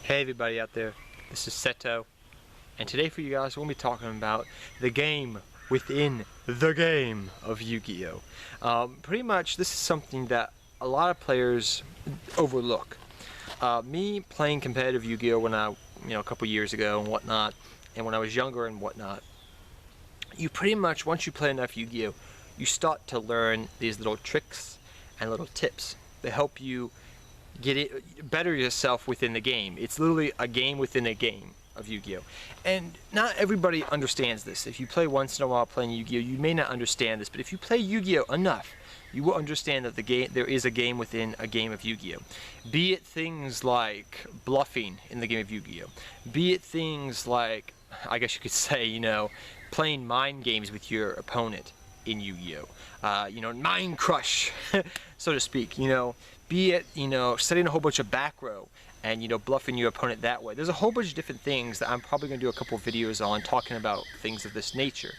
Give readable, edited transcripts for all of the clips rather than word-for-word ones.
Hey everybody out there, this is Seto, and today for you guys we'll be talking about the game within the game of Yu-Gi-Oh! Pretty much this is something that a lot of players overlook. Me playing competitive Yu-Gi-Oh! When a couple years ago and whatnot, and when I was younger and whatnot, you pretty much, once you play enough Yu-Gi-Oh! You start to learn these little tricks and little tips that help you get it better yourself within the game. It's literally a game within a game of Yu-Gi-Oh! And not everybody understands this. If you play once in a while playing Yu-Gi-Oh! You may not understand this, but if you play Yu-Gi-Oh! Enough, you will understand that there is a game within a game of Yu-Gi-Oh! Be it things like bluffing in the game of Yu-Gi-Oh! Be it things like, I guess you could say, playing mind games with your opponent in Yu-Gi-Oh! Mind crush, so to speak, be it, setting a whole bunch of back row and, bluffing your opponent that way. There's a whole bunch of different things that I'm probably going to do a couple of videos on talking about things of this nature.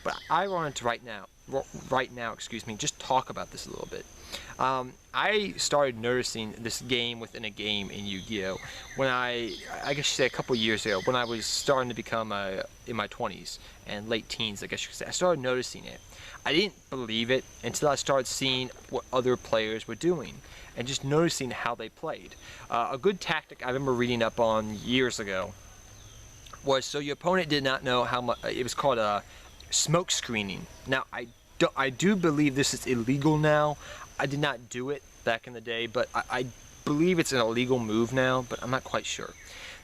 But I wanted to right now, just talk about this a little bit. I started noticing this game within a game in Yu-Gi-Oh! When I guess you say a couple of years ago, when I was starting to become in my 20s and late teens, I guess you could say, I started noticing it. I didn't believe it until I started seeing what other players were doing and just noticing how they played. A good tactic I remember reading up on years ago was, so your opponent did not know how much, it was called smoke screening. Now I do believe this is illegal now. I did not do it back in the day, but I believe it's an illegal move now, but I'm not quite sure.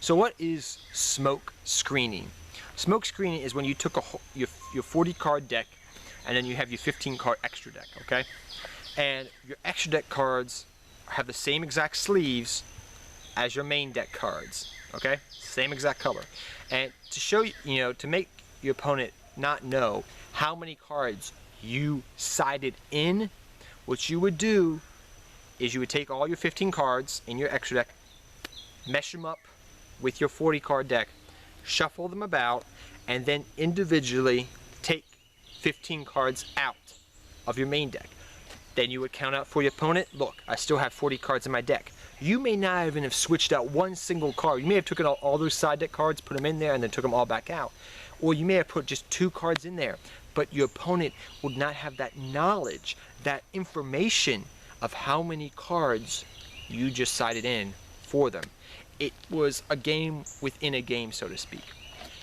So what is smoke screening? Smoke screening is when you took your 40 card deck and then you have your 15 card extra deck, okay? And your extra deck cards have the same exact sleeves as your main deck cards, okay? Same exact color. And to show you, to make your opponent not know how many cards you sided in, what you would do is you would take all your 15 cards in your extra deck, mesh them up with your 40 card deck, shuffle them about, and then individually take 15 cards out of your main deck. Then you would count out for your opponent, look, I still have 40 cards in my deck. You may not even have switched out one single card. You may have taken all those side deck cards, put them in there, and then took them all back out. Or you may have put just 2 cards in there, but your opponent would not have that knowledge, that information of how many cards you just sided in for them. It was a game within a game, so to speak.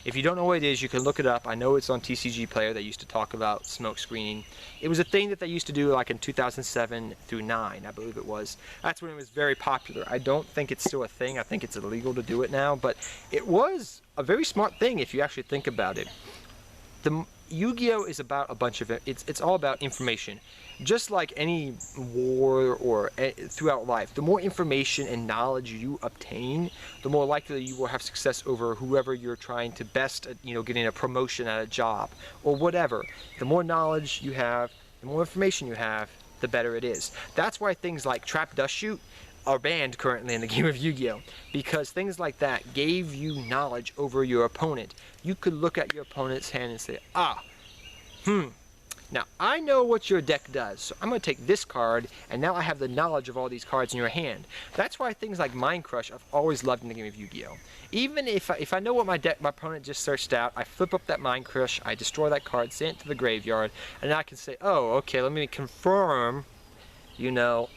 If you don't know what it is, you can look it up. I know it's on TCG Player. They used to talk about smoke screening. It was a thing that they used to do like in 2007 through 9, I believe it was. That's when it was very popular. I don't think it's still a thing. I think it's illegal to do it now, but it was a very smart thing if you actually think about it. The Yu-Gi-Oh! Is about a bunch of it's all about information. Just like any war or throughout life, the more information and knowledge you obtain, the more likely you will have success over whoever you're trying to best at, getting a promotion at a job or whatever. The more knowledge you have, the more information you have, the better it is. That's why things like trap dust shoot are banned currently in the game of Yu-Gi-Oh! Because things like that gave you knowledge over your opponent. You could look at your opponent's hand and say, now I know what your deck does, so I'm going to take this card, and now I have the knowledge of all these cards in your hand. That's why things like Mind Crush I've always loved in the game of Yu-Gi-Oh! Even if I know what my opponent just searched out, I flip up that Mind Crush, I destroy that card, send it to the graveyard, and I can say, oh, okay, let me confirm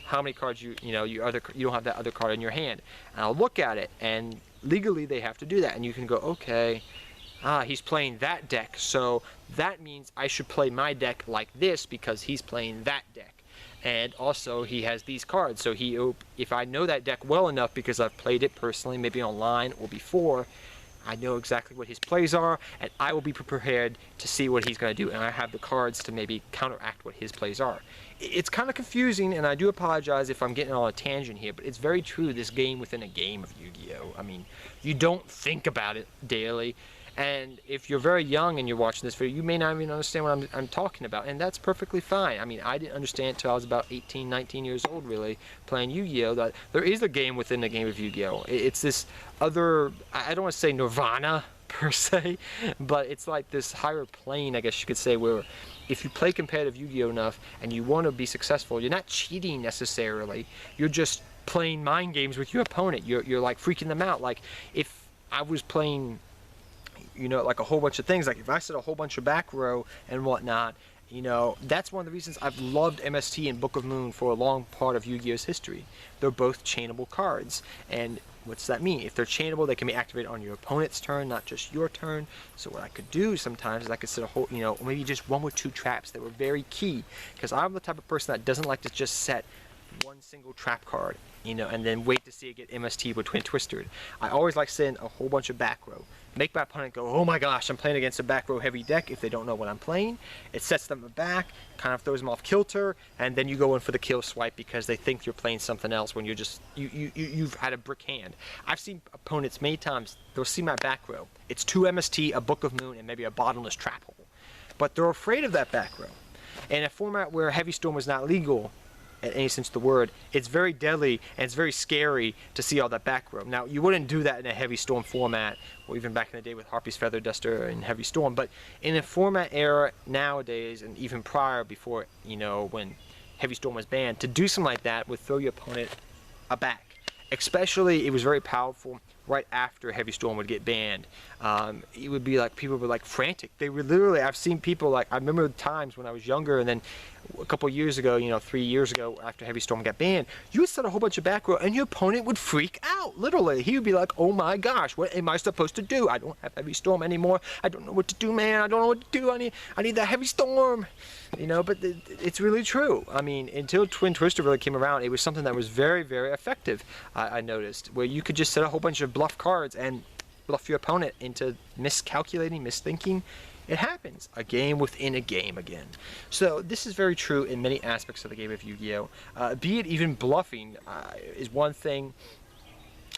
how many cards you don't have that other card in your hand. And I'll look at it, and legally they have to do that, and you can go, okay, he's playing that deck, so that means I should play my deck like this because he's playing that deck. And also he has these cards, so if I know that deck well enough because I've played it personally, maybe online or before, I know exactly what his plays are, and I will be prepared to see what he's going to do, and I have the cards to maybe counteract what his plays are. It's kind of confusing, and I do apologize if I'm getting on a tangent here, but it's very true, this game within a game of Yu-Gi-Oh! I mean, you don't think about it daily, and if you're very young and you're watching this video, you may not even understand what I'm talking about, and that's perfectly fine. I mean, I didn't understand until I was about 18, 19 years old, really, playing Yu-Gi-Oh! That there is a game within the game of Yu-Gi-Oh! It's this other, I don't want to say nirvana, per se, but it's like this higher plane, I guess you could say, where if you play competitive Yu-Gi-Oh enough and you want to be successful, you're not cheating necessarily, you're just playing mind games with your opponent. You're like freaking them out. Like if I was playing, you know, like a whole bunch of things, like if I said a whole bunch of back row and whatnot, you know, that's one of the reasons I've loved MST and Book of Moon for a long part of Yu-Gi-Oh's history. They're both chainable cards, and what's that mean? If they're chainable, they can be activated on your opponent's turn, not just your turn. So what I could do sometimes is I could set a whole, you know, maybe just 1 or 2 traps that were very key, because I'm the type of person that doesn't like to just set one single trap card, you know, and then wait to see it get MST with Twin Twistered. I always like setting a whole bunch of back row. Make my opponent go, oh my gosh, I'm playing against a back row heavy deck if they don't know what I'm playing. It sets them back, kind of throws them off kilter, and then you go in for the kill swipe because they think you're playing something else when you're just, you've had a brick hand. I've seen opponents many times, they'll see my back row. It's 2 MST, a Book of Moon, and maybe a bottomless trap hole. But they're afraid of that back row. In a format where Heavy Storm was not legal, in any sense of the word, it's very deadly and it's very scary to see all that back row. Now, you wouldn't do that in a Heavy Storm format, or even back in the day with Harpy's Feather Duster and Heavy Storm, but in a format era nowadays, and even prior, before, you know, when Heavy Storm was banned, to do something like that would throw your opponent aback. Especially, it was very powerful right after Heavy Storm would get banned. It would be like, people were like frantic. They were literally, I've seen people like, I remember times when I was younger, and then a couple years ago, you know, 3 years ago after Heavy Storm got banned, you would set a whole bunch of back row and your opponent would freak out, literally. He would be like, oh my gosh, what am I supposed to do? I don't have Heavy Storm anymore. I don't know what to do, man. I don't know what to do. I need that Heavy Storm. You know, but it's really true. I mean, until Twin Twister really came around, it was something that was very, very effective, I noticed, where you could just set a whole bunch of bluff cards and bluff your opponent into miscalculating, misthinking. It happens. A game within a game again. So this is very true in many aspects of the game of Yu-Gi-Oh! Be it even bluffing is one thing.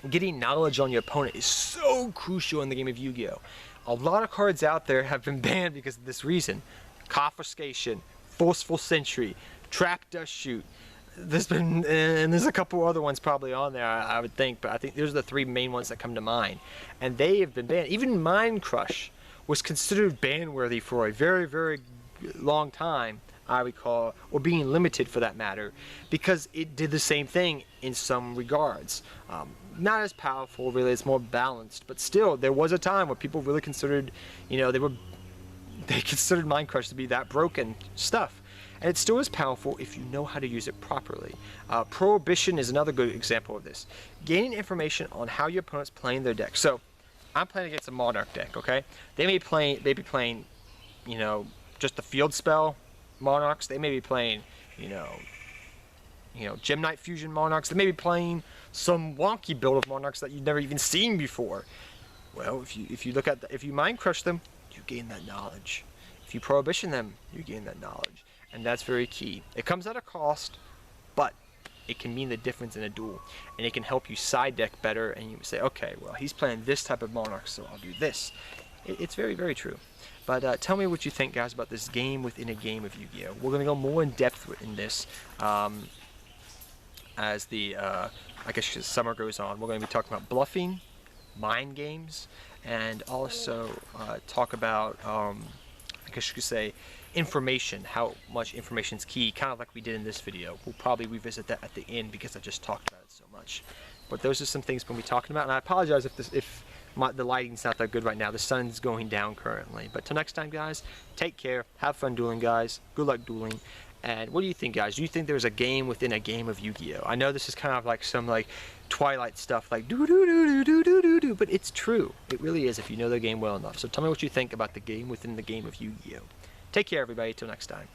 Getting knowledge on your opponent is so crucial in the game of Yu-Gi-Oh! A lot of cards out there have been banned because of this reason. Confiscation, Forceful Sentry, Trap Dust Shoot. There's been, and there's a couple other ones probably on there, I would think, but I think those are the 3 main ones that come to mind. And they have been banned. Even Mind Crush was considered ban-worthy for a very, very long time, I recall, or being limited for that matter, because it did the same thing in some regards. Not as powerful, really, it's more balanced, but still, there was a time where people really considered, you know, they considered Mind Crush to be that broken stuff. And it still is powerful if you know how to use it properly. Prohibition is another good example of this. Gaining information on how your opponent's playing their deck. So, I'm playing against a Monarch deck, okay? They may be playing, you know, just the field spell Monarchs. They may be playing, you know, Gem Knight Fusion Monarchs. They may be playing some wonky build of Monarchs that you've never even seen before. Well, if you Mind Crush them, you gain that knowledge. If you Prohibition them, you gain that knowledge. And that's very key. It comes at a cost, but it can mean the difference in a duel. And it can help you side deck better, and you say, okay, well, he's playing this type of Monarch, so I'll do this. It's very, very true. But tell me what you think, guys, about this game within a game of Yu-Gi-Oh! We're going to go more in depth in this as the, I guess, summer goes on. We're going to be talking about bluffing, mind games, and also talk about, I guess you could say, information, how much information is key, kind of like we did in this video. We'll probably revisit that at the end because I just talked about it so much. But those are some things we'll be talking about, and I apologize if the lighting's not that good right now. The sun's going down currently. But till next time, guys, take care, have fun dueling, guys. Good luck dueling. And what do you think, guys? Do you think there's a game within a game of Yu-Gi-Oh? I know this is kind of like some like Twilight stuff, like do do do do do do do do, but it's true. It really is if you know the game well enough. So tell me what you think about the game within the game of Yu-Gi-Oh. Take care, everybody. Till next time.